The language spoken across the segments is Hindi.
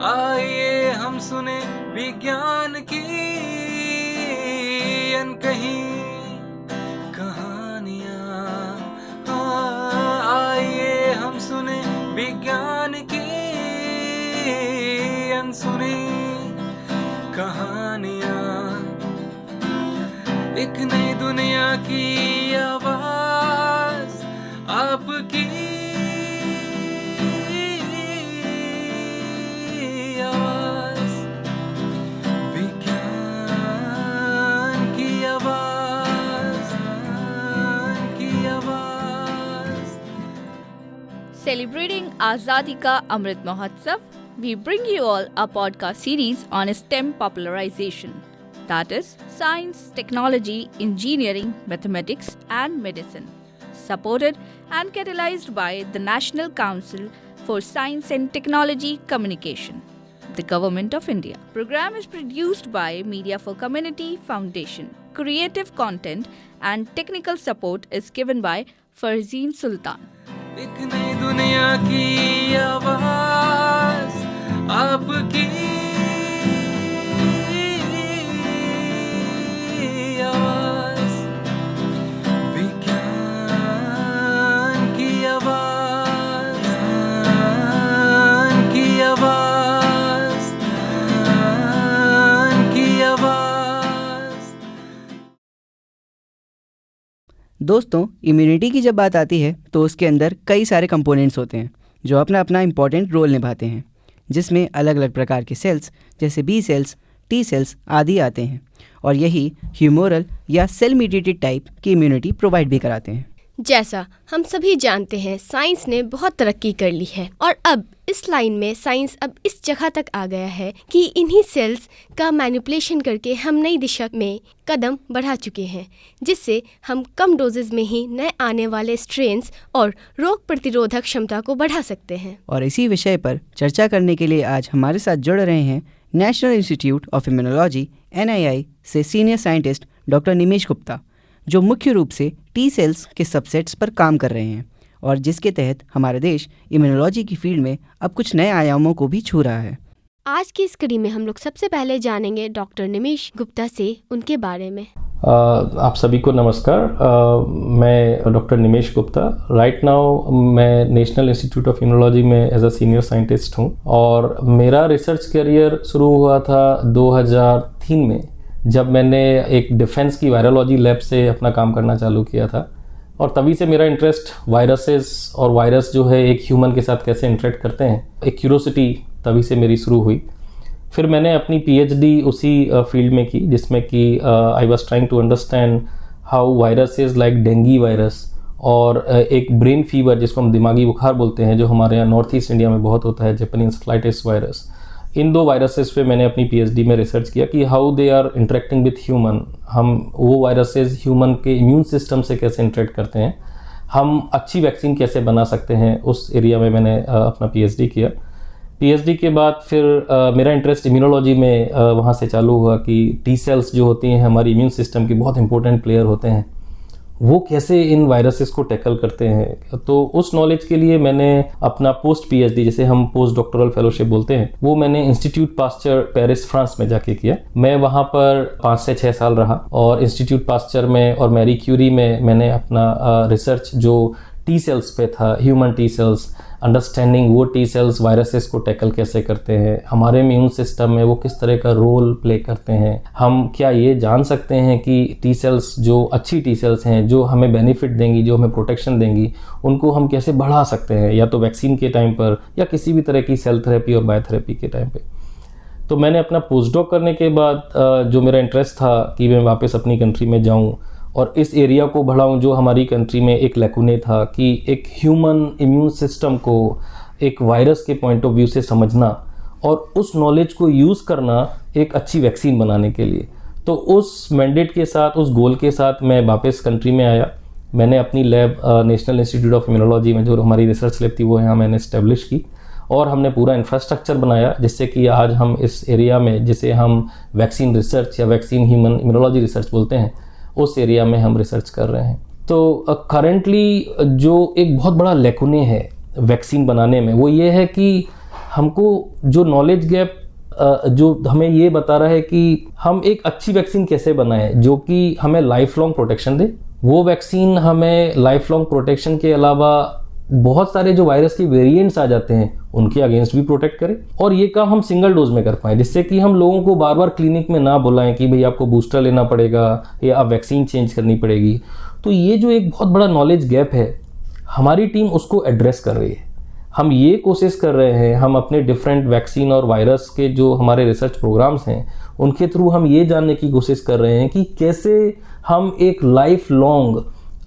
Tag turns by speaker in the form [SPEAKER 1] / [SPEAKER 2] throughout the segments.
[SPEAKER 1] आइए हम सुने विज्ञान की अनकही कहानियाँ। आइए हम सुने विज्ञान की अनसुनी कहानियाँ। एक नई दुनिया की आवाज़ आपकी आवाज़, विज्ञान की आवाज़, की आवाज़।
[SPEAKER 2] Celebrating Azadi Ka Amrit Mahotsav, we bring you all a podcast series on STEM popularization. That is, science, technology, engineering, mathematics and medicine. Supported and catalyzed by the National Council for Science and Technology Communication, the Government of India. Program is produced by Media for Community Foundation. Creative content and technical support is given by Farzeen Sultan.
[SPEAKER 1] एक नई दुनिया की आवाज़ आपकी आवाज़, विज्ञान की आवाज़, की आवाज़, की आवाज़।
[SPEAKER 3] दोस्तों, इम्यूनिटी की जब बात आती है तो उसके अंदर कई सारे कंपोनेंट्स होते हैं जो अपना अपना इम्पॉर्टेंट रोल निभाते हैं, जिसमें अलग अलग प्रकार के सेल्स जैसे बी सेल्स, टी सेल्स आदि आते हैं और यही ह्यूमोरल या सेल मीडिएटेड टाइप की इम्यूनिटी प्रोवाइड भी कराते हैं।
[SPEAKER 4] जैसा हम सभी जानते हैं, साइंस ने बहुत तरक्की कर ली है और अब इस लाइन में साइंस अब इस जगह तक आ गया है कि इन्हीं सेल्स का मैनिपुलेशन करके हम नई दिशा में कदम बढ़ा चुके हैं, जिससे हम कम डोजेज में ही नए आने वाले स्ट्रेन्स और रोग प्रतिरोधक क्षमता को बढ़ा सकते हैं।
[SPEAKER 3] और इसी विषय पर चर्चा करने के लिए आज हमारे साथ जुड़ रहे हैं national institute of immunology NII से सीनियर साइंटिस्ट डॉक्टर निमेश गुप्ता, जो मुख्य रूप से टी सेल्स के सबसेट्स पर काम कर रहे हैं और जिसके तहत हमारे देश इम्यूनोलॉजी की फील्ड में अब कुछ नए आयामों को भी छू रहा है।
[SPEAKER 4] आज की इस कड़ी में हम लोग सबसे पहले जानेंगे डॉक्टर निमेश गुप्ता से उनके बारे में।
[SPEAKER 5] आप सभी को नमस्कार। मैं डॉक्टर निमेश गुप्ता, राइट नाउ मैं नेशनल इंस्टीट्यूट ऑफ इम्यूनोलॉजी में एज अ सीनियर साइंटिस्ट हूँ और मेरा रिसर्च करियर शुरू हुआ था 2003 में, जब मैंने एक डिफेंस की वायरोलॉजी लैब से अपना काम करना चालू किया था। और तभी से मेरा इंटरेस्ट वायरसेस और वायरस जो है एक ह्यूमन के साथ कैसे इंटरेक्ट करते हैं, एक क्यूरोसिटी तभी से मेरी शुरू हुई। फिर मैंने अपनी PhD उसी फील्ड में की, जिसमें कि I was trying to understand how viruses like dengue virus और एक ब्रेन फीवर जिसको हम दिमागी बुखार बोलते हैं, जो हमारे यहाँ नॉर्थ ईस्ट इंडिया में बहुत होता है, जापानी इंसेफेलाइटिस वायरस, इन दो वायरसेस पे मैंने अपनी PhD में रिसर्च किया कि how they are interacting with human. हम वो वायरसेस ह्यूमन के इम्यून सिस्टम से कैसे इंटरेक्ट करते हैं, हम अच्छी वैक्सीन कैसे बना सकते हैं, उस एरिया में मैंने अपना PhD किया। PhD के बाद फिर मेरा इंटरेस्ट इम्यूनोलॉजी में वहाँ से चालू हुआ कि टी सेल्स जो होती हैं हमारी इम्यून सिस्टम की बहुत इंपॉर्टेंट प्लेयर होते हैं, वो कैसे इन वायरसेस को टैकल करते हैं। तो उस नॉलेज के लिए मैंने अपना पोस्ट PhD, जैसे हम पोस्ट डॉक्टोरल फेलोशिप बोलते हैं, वो मैंने इंस्टीट्यूट पास्चर पेरिस फ्रांस में जाके किया। मैं वहाँ पर 5 से 6 साल रहा और इंस्टीट्यूट पास्चर में और मैरी क्यूरी में मैंने अपना रिसर्च जो टी सेल्स पे था, ह्यूमन टी सेल्स, अंडरस्टैंडिंग वो टी सेल्स वायरसेस को टैकल कैसे करते हैं, हमारे इम्यून सिस्टम में वो किस तरह का रोल प्ले करते हैं, हम क्या ये जान सकते हैं कि टी सेल्स जो अच्छी टी सेल्स हैं जो हमें बेनिफिट देंगी, जो हमें प्रोटेक्शन देंगी, उनको हम कैसे बढ़ा सकते हैं, या तो वैक्सीन के टाइम पर या किसी भी तरह की सेल थेरेपी और बायोथेरेपी के टाइम पे। तो मैंने अपना पोस्ट डॉक करने के बाद जो मेरा इंटरेस्ट था कि मैं वापस अपनी कंट्री में जाऊँ और इस एरिया को बढ़ाऊं जो हमारी कंट्री में एक लैकुने था, कि एक ह्यूमन इम्यून सिस्टम को एक वायरस के पॉइंट ऑफ व्यू से समझना और उस नॉलेज को यूज़ करना एक अच्छी वैक्सीन बनाने के लिए। तो उस मैंडेट के साथ, उस गोल के साथ मैं वापस कंट्री में आया। मैंने अपनी lab national institute of immunology में, जो हमारी रिसर्च लैब थी, वो यहाँ मैंने इस्टेब्लिश की और हमने पूरा इंफ्रास्ट्रक्चर बनाया, जिससे कि आज हम इस एरिया में, जिसे हम वैक्सीन रिसर्च या वैक्सीन ह्यूमन इम्यूनोलॉजी रिसर्च बोलते हैं, उस एरिया में हम रिसर्च कर रहे हैं। तो करंटली जो एक बहुत बड़ा लैकुने है वैक्सीन बनाने में, वो ये है कि हमको जो नॉलेज गैप जो हमें ये बता रहा है कि हम एक अच्छी वैक्सीन कैसे बनाएं जो कि हमें लाइफ लॉन्ग प्रोटेक्शन दे। वो वैक्सीन हमें लाइफ लॉन्ग प्रोटेक्शन के अलावा बहुत सारे जो वायरस के वेरिएंट्स आ जाते हैं उनके अगेंस्ट भी प्रोटेक्ट करे, और ये काम हम सिंगल डोज में कर पाएं, जिससे कि हम लोगों को बार बार क्लिनिक में ना बुलाएं कि भाई आपको बूस्टर लेना पड़ेगा या आप वैक्सीन चेंज करनी पड़ेगी। तो ये जो एक बहुत बड़ा नॉलेज गैप है, हमारी टीम उसको एड्रेस कर रही है। हम ये कोशिश कर रहे हैं, हम अपने डिफरेंट वैक्सीन और वायरस के जो हमारे रिसर्च प्रोग्राम्स हैं उनके थ्रू हम ये जानने की कोशिश कर रहे हैं कि कैसे हम एक life long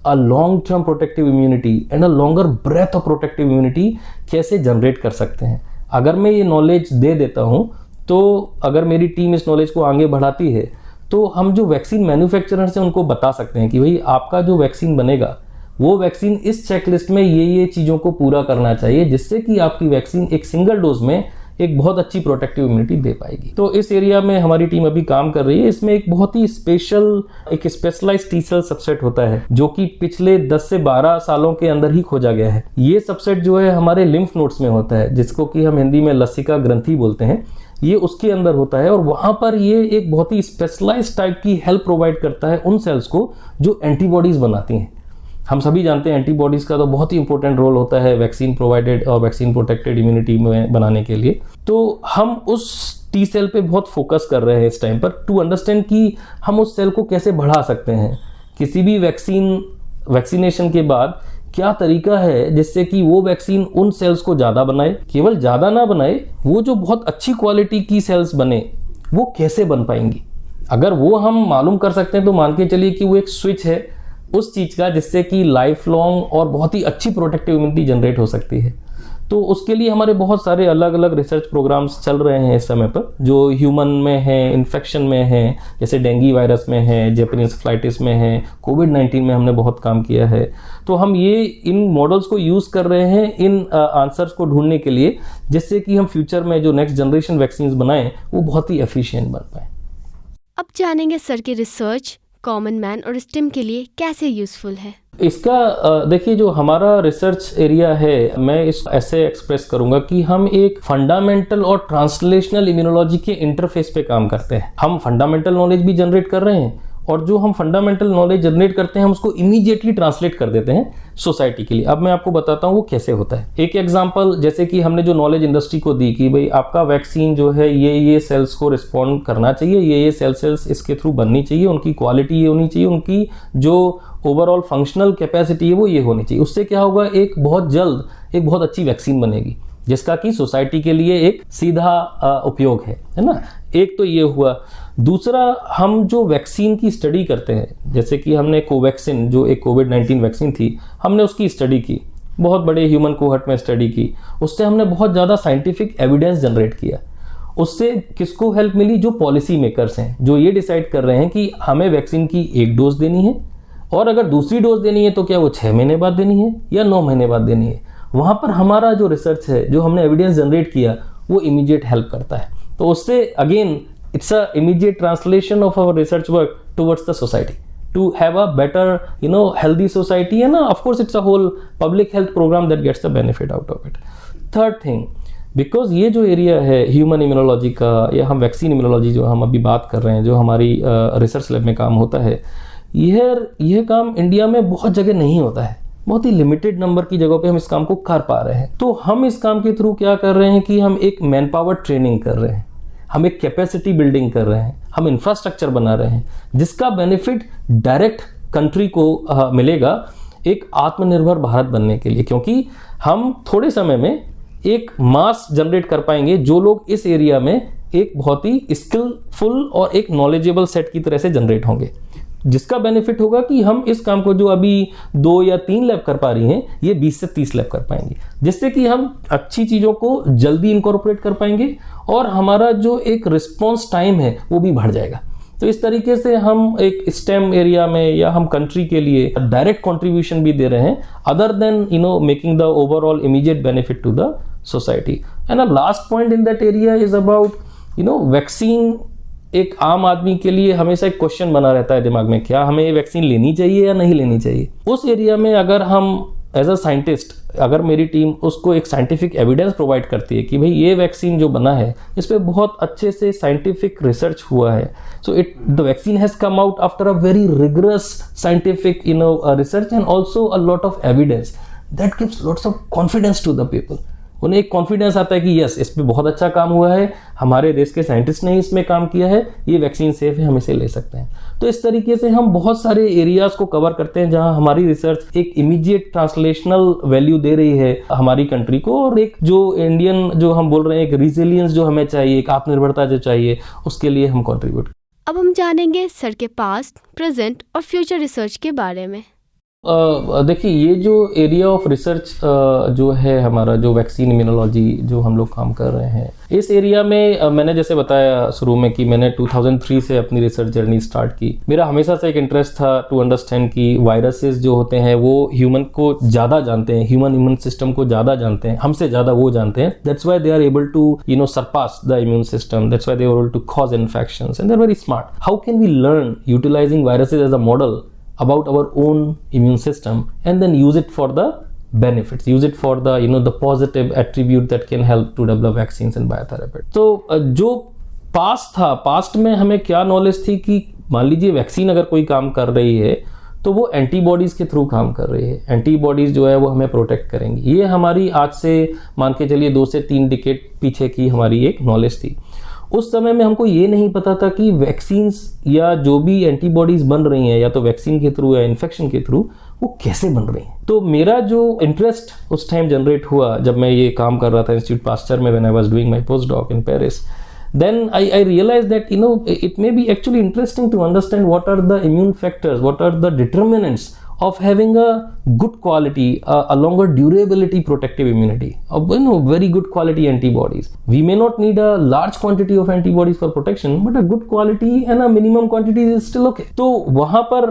[SPEAKER 5] long term protective immunity and a longer breadth of protective immunity कैसे जनरेट कर सकते हैं। अगर मैं ये नॉलेज दे देता हूँ, तो अगर मेरी टीम इस नॉलेज को आगे बढ़ाती है, तो हम जो वैक्सीन मैन्युफैक्चरर्स हैं उनको बता सकते हैं कि भाई आपका जो वैक्सीन बनेगा वो वैक्सीन इस चेकलिस्ट में ये चीज़ों को पूरा करना चाहिए, जिससे कि आपकी वैक्सीन एक सिंगल डोज में एक बहुत अच्छी प्रोटेक्टिव इम्यूनिटी दे पाएगी। तो इस एरिया में हमारी टीम अभी काम कर रही है। इसमें एक बहुत ही एक स्पेशलाइज्ड टी सेल सबसेट होता है जो कि पिछले 10 से 12 सालों के अंदर ही खोजा गया है। ये सबसेट जो है हमारे लिम्फ नोड्स में होता है, जिसको कि हम हिंदी में लसिका ग्रंथि बोलते हैं। ये उसके अंदर होता है और वहां पर ये एक बहुत ही स्पेशलाइज्ड टाइप की हेल्प प्रोवाइड करता है उन सेल्स को जो एंटीबॉडीज बनाती हैं। हम सभी जानते हैं एंटीबॉडीज का तो बहुत ही इंपॉर्टेंट रोल होता है वैक्सीन प्रोवाइडेड और वैक्सीन प्रोटेक्टेड इम्यूनिटी में बनाने के लिए। तो हम उस टी सेल पे बहुत फोकस कर रहे हैं इस टाइम पर, टू अंडरस्टैंड कि हम उस सेल को कैसे बढ़ा सकते हैं। किसी भी वैक्सीनेशन के बाद क्या तरीका है जिससे कि वो वैक्सीन उन सेल्स को ज़्यादा बनाए, केवल ज़्यादा ना बनाए, वो जो बहुत अच्छी क्वालिटी की सेल्स बने वो कैसे बन पाएंगी। अगर वो हम मालूम कर सकते हैं तो मान के चलिए कि वो एक स्विच है उस चीज़ का जिससे कि लाइफ लॉन्ग और बहुत ही अच्छी प्रोटेक्टिव इम्यूनिटी जनरेट हो सकती है। तो उसके लिए हमारे बहुत सारे अलग अलग रिसर्च प्रोग्राम्स चल रहे हैं इस समय पर, जो ह्यूमन में है, इन्फेक्शन में है, जैसे डेंगू वायरस में है, जैपनीज एन्सेफेलाइटिस में है, कोविड-19 में हमने बहुत काम किया है। तो हम ये इन मॉडल्स को यूज़ कर रहे हैं इन आंसर्स को ढूंढने के लिए, जिससे कि हम फ्यूचर में जो नेक्स्ट जनरेशन वैक्सीन बनाएं वो बहुत ही एफिशिएंट बन पाएँ।
[SPEAKER 4] अब जानेंगे सर की रिसर्च कॉमन मैन और स्टेम के लिए कैसे यूजफुल है।
[SPEAKER 5] इसका देखिए, जो हमारा रिसर्च एरिया है, मैं इस ऐसे एक्सप्रेस करूंगा कि हम एक फंडामेंटल और ट्रांसलेशनल इम्यूनोलॉजी के इंटरफेस पे काम करते हैं। हम फंडामेंटल नॉलेज भी जनरेट कर रहे हैं और जो हम फंडामेंटल नॉलेज जनरेट करते हैं हम उसको इमीडिएटली ट्रांसलेट कर देते हैं सोसाइटी के लिए। अब मैं आपको बताता हूँ वो कैसे होता है। एक एग्जांपल, जैसे कि हमने जो नॉलेज इंडस्ट्री को दी कि भाई आपका वैक्सीन जो है ये सेल्स को रिस्पॉन्ड करना चाहिए, ये सेल्स इसके थ्रू बननी चाहिए, उनकी क्वालिटी ये होनी चाहिए, उनकी जो ओवरऑल फंक्शनल कैपेसिटी है वो ये होनी चाहिए। उससे क्या होगा, एक बहुत जल्द एक बहुत अच्छी वैक्सीन बनेगी जिसका कि सोसाइटी के लिए एक सीधा उपयोग है ना। एक तो ये हुआ। दूसरा, हम जो वैक्सीन की स्टडी करते हैं, जैसे कि हमने कोवैक्सिन जो एक कोविड-19 वैक्सीन थी, हमने उसकी स्टडी की, बहुत बड़े ह्यूमन कोहर्ट में स्टडी की। उससे हमने बहुत ज़्यादा साइंटिफिक एविडेंस जनरेट किया। उससे किसको हेल्प मिली, जो पॉलिसी मेकर्स हैं, जो ये डिसाइड कर रहे हैं कि हमें वैक्सीन की एक डोज देनी है और अगर दूसरी डोज देनी है तो क्या वो 6 महीने बाद देनी है या 9 महीने बाद देनी है। वहाँ पर हमारा जो रिसर्च है, जो हमने एविडेंस जनरेट किया, वो इमीडिएट हेल्प करता है। तो उससे again it's a immediate translation of our research work towards the society to have a better healthy society, and of course it's a whole public health program that gets the benefit out of it. Third thing, because ये जो एरिया है ह्यूमन इम्यूनोलॉजी का या हम वैक्सीन इम्यूनोलॉजी जो हम अभी बात कर रहे हैं, जो हमारी रिसर्च लैब में काम होता है, यह काम इंडिया में बहुत जगह नहीं होता है। बहुत ही लिमिटेड नंबर की जगहों पे हम इस काम को कर पा रहे हैं। तो हम इस काम के थ्रू क्या कर रहे हैं कि हम एक मैन पावर ट्रेनिंग कर रहे हैं, हम एक कैपेसिटी बिल्डिंग कर रहे हैं, हम इंफ्रास्ट्रक्चर बना रहे हैं, जिसका बेनिफिट डायरेक्ट कंट्री को मिलेगा एक आत्मनिर्भर भारत बनने के लिए। क्योंकि हम थोड़े समय में एक मास जनरेट कर पाएंगे जो लोग इस एरिया में एक बहुत ही स्किलफुल और एक नॉलेजेबल सेट की तरह से जनरेट होंगे, जिसका बेनिफिट होगा कि हम इस काम को जो अभी 2 या 3 लैब कर पा रही हैं, ये 20 से 30 लैब कर पाएंगे, जिससे कि हम अच्छी चीज़ों को जल्दी इनकॉर्पोरेट कर पाएंगे और हमारा जो एक रिस्पॉन्स टाइम है वो भी बढ़ जाएगा। तो इस तरीके से हम एक स्टेम एरिया में या हम कंट्री के लिए डायरेक्ट कंट्रीब्यूशन भी दे रहे हैं, other than making the overall immediate benefit to the society. And a last point in that area is about vaccine. एक आम आदमी के लिए हमेशा एक क्वेश्चन बना रहता है दिमाग में, क्या हमें ये वैक्सीन लेनी चाहिए या नहीं लेनी चाहिए। उस एरिया में अगर हम एज अ साइंटिस्ट अगर मेरी टीम उसको एक साइंटिफिक एविडेंस प्रोवाइड करती है कि भाई ये वैक्सीन जो बना है इस पे बहुत अच्छे से साइंटिफिक रिसर्च हुआ है, so the vaccine has come out after a very rigorous scientific research and also a lot of evidence, that gives lots of confidence to the people. उन्हें एक कॉन्फिडेंस आता है कि यस इस पे बहुत अच्छा काम हुआ है, हमारे देश के साइंटिस्ट ने इसमें काम किया है, ये वैक्सीन सेफ है, हम इसे ले सकते हैं। तो इस तरीके से हम बहुत सारे एरियाज को कवर करते हैं जहां हमारी रिसर्च एक इमीडिएट ट्रांसलेशनल वैल्यू दे रही है हमारी कंट्री को, और एक जो इंडियन जो हम बोल रहे हैं एक रिजिलियंस जो हमें चाहिए, एक आत्मनिर्भरता जो चाहिए, उसके लिए हम कॉन्ट्रीब्यूट।
[SPEAKER 4] अब हम जानेंगे सर के पास्ट, प्रेजेंट और फ्यूचर रिसर्च के बारे में।
[SPEAKER 5] देखिए ये जो एरिया ऑफ रिसर्च जो है हमारा, जो वैक्सीन इम्यूनोलॉजी जो हम लोग काम कर रहे हैं, इस एरिया में मैंने जैसे बताया शुरू में कि मैंने 2003 से अपनी रिसर्च जर्नी स्टार्ट की। मेरा हमेशा से एक इंटरेस्ट था टू अंडरस्टैंड कि वायरसेस जो होते हैं वो ह्यूमन को ज़्यादा जानते हैं, ह्यूमन इम्यून सिस्टम को ज़्यादा जानते हैं, हमसे ज़्यादा वो जानते हैं। That's why they are able to surpass the immune system, that's why they are able to cause infections and they are very smart. How can we learn utilising viruses as a model about our own immune system and then use it for the benefits, use it for the the positive attribute that can help to develop vaccines and biotherapeutics. तो जो पास्ट था, पास्ट में हमें क्या नॉलेज थी कि मान लीजिए वैक्सीन अगर कोई काम कर रही है तो वो एंटीबॉडीज के थ्रू काम कर रही है, एंटीबॉडीज जो है वो हमें प्रोटेक्ट करेंगी। ये हमारी आज से मान के चलिए 2 से 3 डिकेड पीछे की हमारी एक नॉलेज थी। उस समय में हमको ये नहीं पता था कि वैक्सीन्स या जो भी एंटीबॉडीज बन रही हैं या तो वैक्सीन के थ्रू या इन्फेक्शन के थ्रू वो कैसे बन रही हैं। तो मेरा जो इंटरेस्ट उस टाइम जनरेट हुआ जब मैं ये काम कर रहा था इंस्टीट्यूट पास्चर में, when I was doing my post doc in Paris, then I realized that it may be actually interesting to understand what are the immune factors, what are the determinants of having a good quality, a longer durability protective immunity, very good quality antibodies. We may not need a large quantity of antibodies for protection, but a good quality and a minimum quantity is still okay. तो वहाँ पर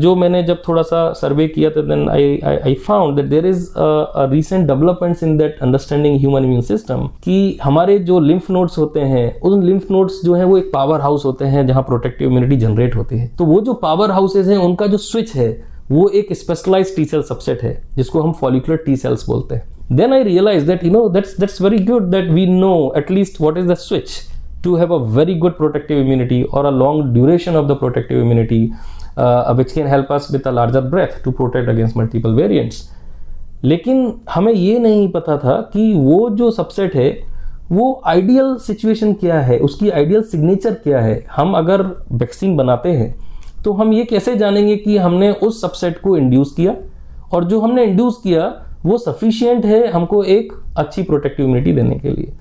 [SPEAKER 5] जो मैंने जब थोड़ा सा सर्वे किया था, then I found that there is a recent developments in that understanding human immune system कि हमारे जो lymph nodes होते हैं, उन lymph nodes जो है वो एक पावर हाउस होते हैं जहाँ प्रोटेक्टिव इम्यूनिटी जनरेट होती है। तो वो जो पावर हाउसेज हैं उनका जो स्विच है वो एक स्पेशलाइज्ड टी सेल सबसेट है जिसको हम फॉलिकुलर टी सेल्स बोलते हैं। Then I realise that that's very good that we know at least what is the switch to have a very good protective immunity or a long duration of the protective immunity which can help us with a larger breadth to protect against multiple variants. लेकिन हमें ये नहीं पता था कि वो जो सबसेट है वो आइडियल सिचुएशन क्या है, उसकी आइडियल सिग्नेचर क्या है। हम अगर वैक्सीन बनाते हैं तो हम ये कैसे जानेंगे कि हमने उस सबसेट को इंड्यूस किया और जो हमने इंड्यूस किया वो सफिशिएंट है हमको एक अच्छी प्रोटेक्टिव इम्यूनिटी देने के लिए।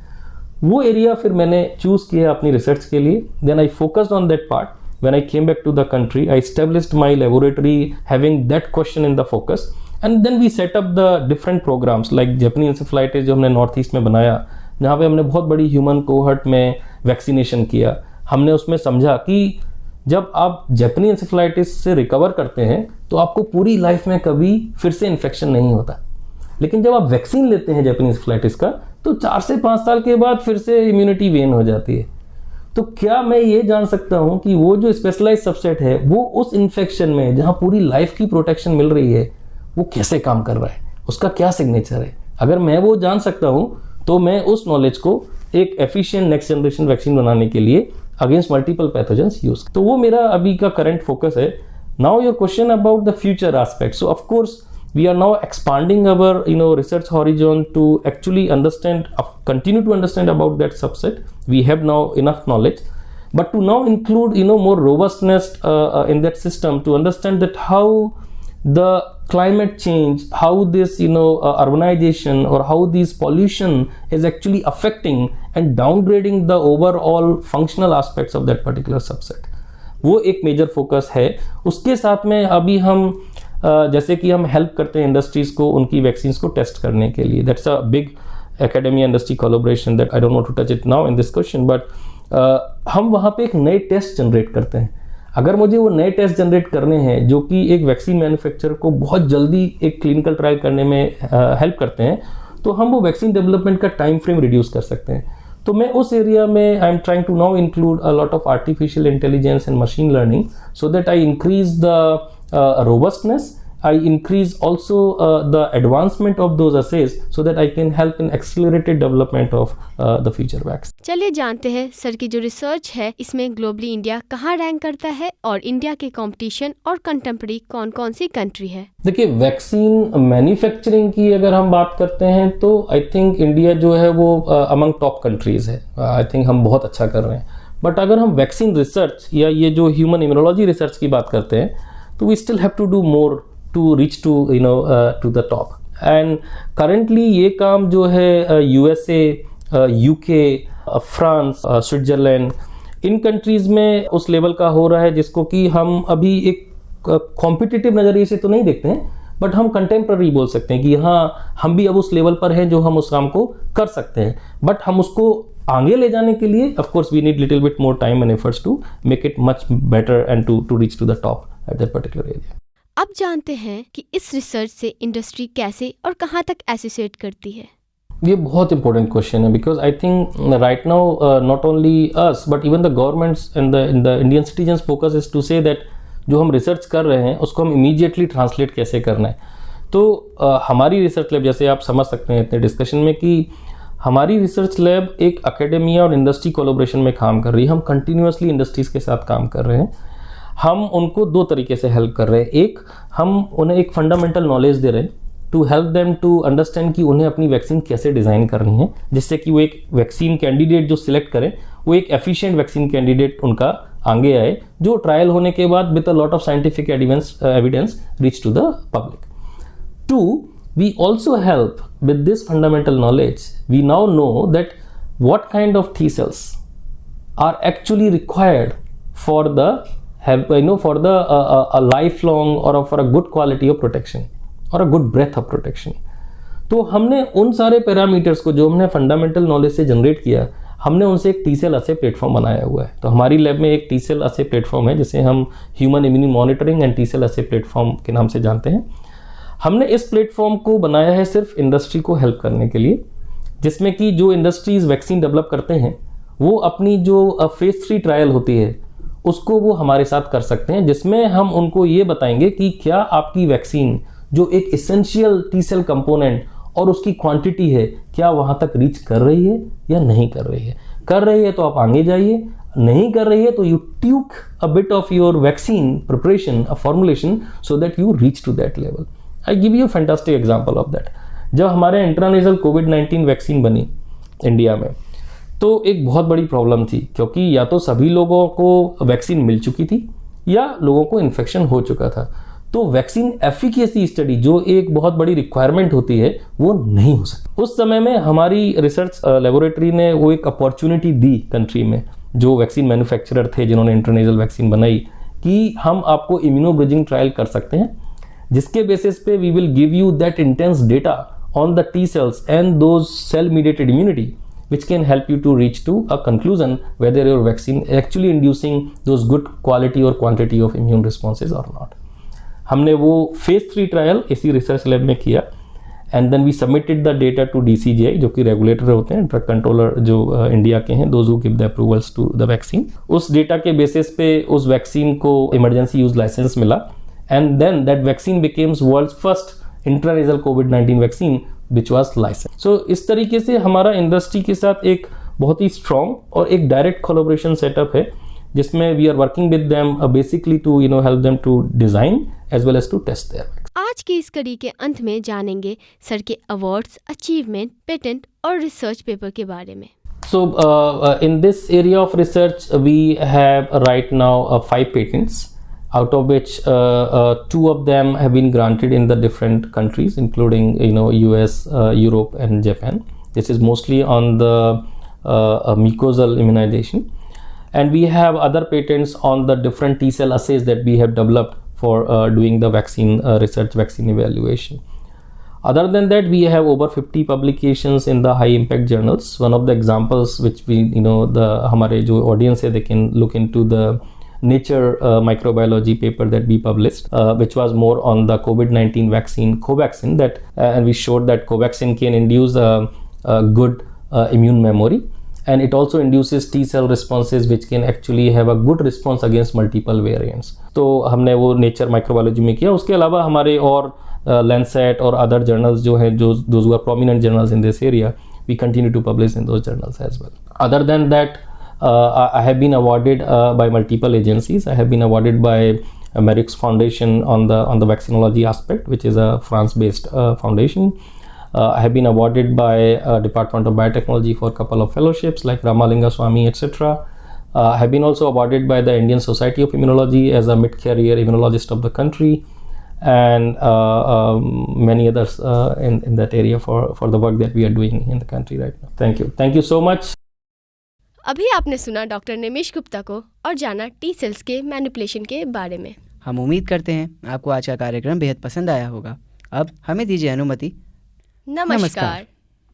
[SPEAKER 5] वो एरिया फिर मैंने चूज किया अपनी रिसर्च के लिए। Then I focused on that part. When I came back to the country I established my laboratory having that question in the focus and then we set up the different programmes like Japanese encephalitis जो हमने नॉर्थ ईस्ट में बनाया, जहाँ पे हमने बहुत बड़ी ह्यूमन कोहर्ट में वैक्सीनेशन किया। हमने उसमें समझा कि जब आप जैपनीज एन्सेफेलाइटिस से रिकवर करते हैं तो आपको पूरी लाइफ में कभी फिर से इन्फेक्शन नहीं होता, लेकिन जब आप वैक्सीन लेते हैं जैपनीज एन्सेफेलाइटिस का तो 4 से 5 साल के बाद फिर से इम्यूनिटी वेन हो जाती है। तो क्या मैं ये जान सकता हूँ कि वो जो स्पेशलाइज्ड सबसेट है वो उस इन्फेक्शन में जहाँ पूरी लाइफ की प्रोटेक्शन मिल रही है वो कैसे काम कर रहा है, उसका क्या सिग्नेचर है। अगर मैं वो जान सकता हूँ तो मैं उस नॉलेज को एक एफिशिएंट नेक्स्ट जनरेशन वैक्सीन बनाने के लिए अगेंस्ट मल्टीपल पैथोजेंस यूज। तो वो मेरा अभी का करंट फोकस है। Now your question about the future aspect. So of course we are now expanding our research horizon to actually understand, continue to understand about that subset. We have now enough knowledge, but to now include more robustness in that system to understand that how the climate change, how this urbanization or how this pollution is actually affecting and downgrading the overall functional aspects of that particular subset. वो एक मेजर फोकस है। उसके साथ में अभी हम जैसे कि हम हेल्प करते हैं इंडस्ट्रीज को उनकी वैक्सीन्स को टेस्ट करने के लिए। That's a big academia industry collaboration that I don't want to touch it now in this question, but हम वहाँ पे एक नए टेस्ट जनरेट करते हैं। अगर मुझे वो नए टेस्ट जनरेट करने हैं जो कि एक वैक्सीन मैन्युफैक्चरर को बहुत जल्दी एक क्लिनिकल ट्रायल करने में हेल्प करते हैं, तो हम वो वैक्सीन डेवलपमेंट का टाइम फ्रेम रिड्यूस कर सकते हैं। तो मैं उस एरिया में I am trying to now include a lot of artificial intelligence and machine learning so that I increase the robustness, I increase also the advancement of those assays so that I can help in accelerated development of the future vaccine.
[SPEAKER 4] चलिए जानते हैं सर की जो रिसर्च है इसमें ग्लोबली इंडिया कहाँ रैंक करता है और इंडिया के कंपटीशन और कंटेम्प्रेरी कौन कौन सी कंट्री है।
[SPEAKER 5] देखिए, वैक्सीन मैन्युफैक्चरिंग की अगर हम बात करते हैं तो आई थिंक इंडिया जो है वो अमंग टॉप कंट्रीज है। आई थिंक हम बहुत अच्छा कर रहे हैं। बट अगर हम वैक्सीन रिसर्च या ये जो ह्यूमन इम्यूनोलॉजी रिसर्च की बात करते हैं तो we still have to do more to reach to to the top. And currently ये काम जो है यूएसए, यूके, फ्रांस, स्विट्जरलैंड, इन कंट्रीज़ में उस लेवल का हो रहा है जिसको कि हम अभी एक कॉम्पिटिटिव नज़रिए से तो नहीं देखते हैं, बट हम कंटेम्प्रेरी बोल सकते हैं कि हाँ, हम भी अब उस लेवल पर हैं जो हम उस काम को कर सकते हैं। बट हम उसको आगे ले जाने के लिए of course we need little bit more time and efforts to make it much better and to reach to the top at that particular area.
[SPEAKER 4] अब जानते हैं कि इस रिसर्च से इंडस्ट्री कैसे और कहाँ तक एसोसिएट करती है।
[SPEAKER 5] ये बहुत इंपॉर्टेंट क्वेश्चन है because I think right now not only us but even the governments and the Indian citizens focus is to say that जो हम रिसर्च कर रहे हैं उसको हम इमीडिएटली ट्रांसलेट कैसे करना है। तो हमारी रिसर्च लैब, जैसे आप समझ सकते हैं इतने डिस्कशन में, कि हमारी रिसर्च लैब एक एकेडमिया और इंडस्ट्री कोलैबोरेशन में काम कर रही है। हम कंटिन्यूसली इंडस्ट्रीज़ के साथ काम कर रहे हैं। हम उनको दो तरीके से हेल्प कर रहे हैं। एक, हम उन्हें एक फंडामेंटल नॉलेज दे रहे हैं to help them to understand कि उन्हें अपनी वैक्सीन कैसे डिज़ाइन करनी है, जिससे कि वो एक वैक्सीन कैंडिडेट जो सिलेक्ट करें वो एक एफिशिएंट वैक्सीन कैंडिडेट उनका आगे आए, जो ट्रायल होने के बाद with a lot of scientific evidence reach to the public. To, we also help with this fundamental knowledge. We now know that what kind of T cells are actually required for the a lifelong or for a good quality of protection or a good breadth of protection. तो हमने उन सारे पैरामीटर्स को जो हमने फंडामेंटल नॉलेज से जनरेट किया, हमने उनसे एक टी सेल असे प्लेटफॉर्म बनाया हुआ है। तो हमारी लैब में एक टी सेल असे प्लेटफॉर्म है जिसे हम human immune monitoring and T cell assay platform के नाम से जानते हैं। हमने इस प्लेटफॉर्म को बनाया है सिर्फ इंडस्ट्री को हेल्प करने के लिए, जिसमें कि जो इंडस्ट्रीज वैक्सीन डेवलप करते हैं वो अपनी जो फेज 3 ट्रायल होती है उसको वो हमारे साथ कर सकते हैं, जिसमें हम उनको ये बताएंगे कि क्या आपकी वैक्सीन जो एक इसेंशियल टी सेल कंपोनेंट और उसकी क्वांटिटी है, क्या वहाँ तक रीच कर रही है या नहीं कर रही है। कर रही है तो आप आगे जाइए, नहीं कर रही है तो you took a bit of your vaccine preparation, a formulation, so that you reach to that level. I give you fantastic example of that. जब हमारे इंट्रानेजल कोविड-19 वैक्सीन बनी इंडिया में तो एक बहुत बड़ी प्रॉब्लम थी, क्योंकि या तो सभी लोगों को वैक्सीन मिल चुकी थी या लोगों को इन्फेक्शन हो चुका था। तो वैक्सीन एफिकेसी स्टडी जो एक बहुत बड़ी रिक्वायरमेंट होती है वो नहीं हो सकती। उस समय में हमारी रिसर्च लेबोरेटरी ने वो एक अपॉर्चुनिटी दी कंट्री में, जो वैक्सीन मैन्युफैक्चरर थे जिन्होंने इंटरनेशनल वैक्सीन बनाई, कि हम आपको इम्यूनो ब्रिजिंग ट्रायल कर सकते हैं, जिसके बेसिस पे we will give you that intense data on the T cells and those cell mediated immunity which can help you to reach to a conclusion whether your vaccine actually inducing those good quality or quantity of immune responses or not. हमने वो फेज 3 ट्रायल इसी रिसर्च लैब में किया and then we submitted the data to DCGI, जो कि रेगुलेटर होते हैं, ड्रग कंट्रोलर जो इंडिया के हैं, those who give the approvals to the vaccine. उस डेटा के बेसिस पे उस वैक्सीन को इमरजेंसी यूज लाइसेंस मिला and then that vaccine becomes world's first intranasal कोविड-19 vaccine which was licensed. So इस तरीके से हमारा इंडस्ट्री के साथ एक बहुत ही स्ट्रॉन्ग और एक डायरेक्ट कोलैबोरेशन सेटअप है, जिसमें we are working with them basically to help them to design as well as to test their.
[SPEAKER 4] आज की इस कड़ी के अंत में जानेंगे सर के अवार्ड्स, अचीवमेंट, पेटेंट और रिसर्च पेपर के बारे में।
[SPEAKER 5] So in this area of research we have right now 5 patents, out of which 2 of them have been granted in the different countries, including US, Europe and Japan. This is mostly on the mucosal immunization, and we have other patents on the different T cell assays that we have developed for doing the vaccine research, vaccine evaluation. Other than that, we have over 50 publications in the high impact journals. One of the examples which we हमारे जो audience है, they can look into the Nature microbiology paper that we published, which was more on the COVID-19 vaccine Covaxin, that and we showed that Covaxin can induce a good immune memory, and it also induces T cell responses which can actually have a good response against multiple variants. तो हमने वो नेचर माइक्रोबायोलॉजी में किया. उसके अलावा हमारे और Lancet और other journals जो हैं, जो those who are prominent journals in this area, we continue to publish in those journals as well. Other than that, I have been awarded by multiple agencies. I have been awarded by Merck's Foundation on the vaccinology aspect, which is a France-based foundation. I have been awarded by Department of Biotechnology for a couple of fellowships like Ramalinga Swamy, etc. I have been also awarded by the Indian Society of Immunology as a mid-career immunologist of the country, and many others in that area for the work that we are doing in the country right now. Thank you so much.
[SPEAKER 4] अभी आपने सुना डॉक्टर निमेश गुप्ता को और जाना टी सेल्स के मैनिपुलेशन के बारे में.
[SPEAKER 3] हम उम्मीद करते हैं आपको आज का कार्यक्रम बेहद पसंद आया होगा. अब हमें दीजिए अनुमति.
[SPEAKER 4] नमस्कार.